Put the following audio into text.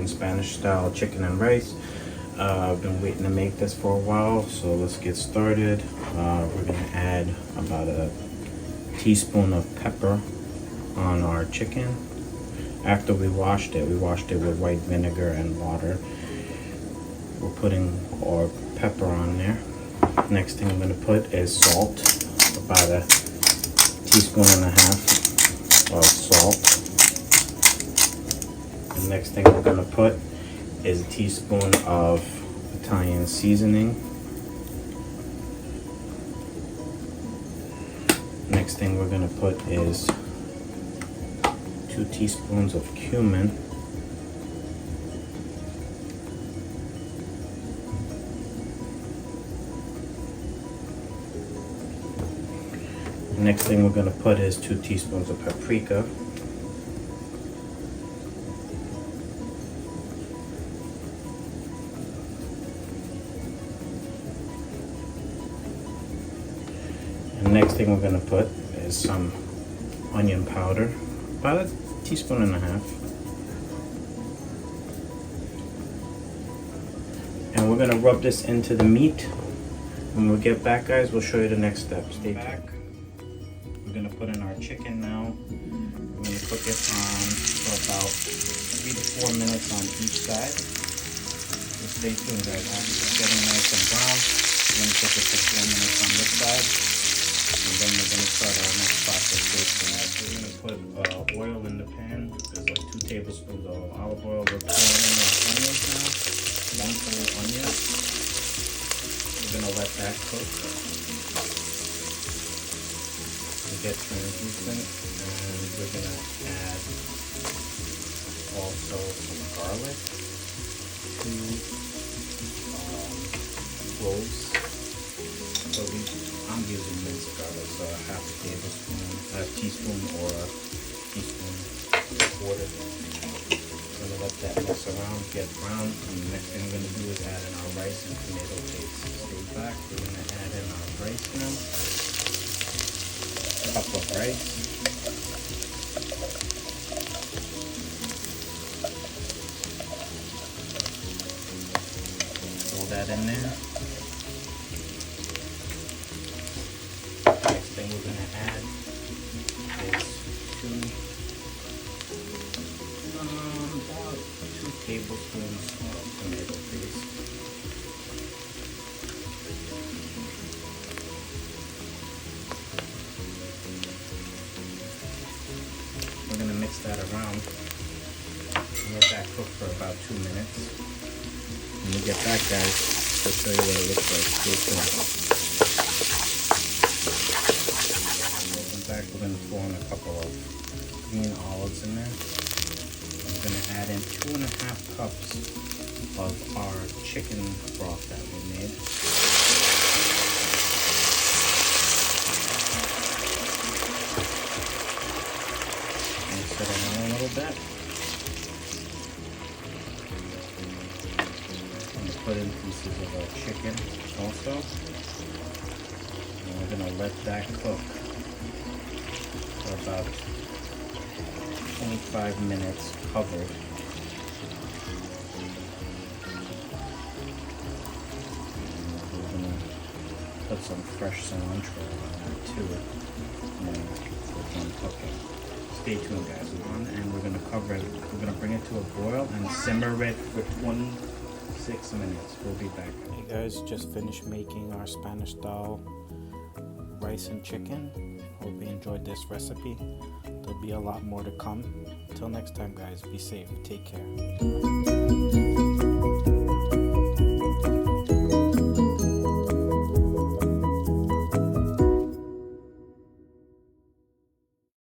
making Spanish style chicken and rice. I've been waiting to make this for a while, so let's get started. We're gonna add about a teaspoon of pepper on our chicken. After we washed it with white vinegar and water. We're putting our pepper on there. Next thing I'm gonna put is salt, about a teaspoon and a half of salt. The next thing we're gonna put is a teaspoon of Italian seasoning. Next thing we're gonna put is 2 teaspoons of cumin. Next thing we're going to put is 2 teaspoons of paprika. And next thing we're going to put is some onion powder, about a teaspoon and a half. And we're going to rub this into the meat. When we get back, guys, we'll show you the next steps. Stay back. We're going to put in our chicken now. We're going to cook it on for about 3 to 4 minutes on each side. So stay tuned, guys. It's getting nice and brown. We're going to cook it for 4 minutes on this side. And then we're going to start our next process. We're going to put oil in the pan. There's like 2 tablespoons of olive oil. We're pouring in our onions now. 1 whole onion. We're going to let that cook. Get translucent, and we're going to add also some garlic, 2 cloves. So I'm using minced garlic, so a half a teaspoon or a teaspoon and a quarter. I'm going to let that mess around, get brown, and the next thing I'm going to do is add in our rice and tomato paste. Stay back, we're going to add in our rice now. Cup of rice. Throw that in there. Next thing we're going to add is about 2 tablespoons of tomato paste. We're going to mix that around and let that cook for about 2 minutes. When we get back, guys, I'll show you what it looks like. Stay tuned. Welcome back. We're going to pour in a couple of green olives in there. I'm going to add in 2.5 cups of our chicken broth that we made. Set it on a little bit. I'm going to put in pieces of our chicken also. And we're going to let that cook for about 25 minutes covered. And we're going to put some fresh cilantro on that too. And we're done cooking. Stay tuned, guys. And we're gonna cover it. We're gonna bring it to a boil and simmer it for 26 minutes. We'll be back. Hey guys, just finished making our Spanish style rice and chicken. Hope you enjoyed this recipe. There'll be a lot more to come. Till next time, guys. Be safe. Take care.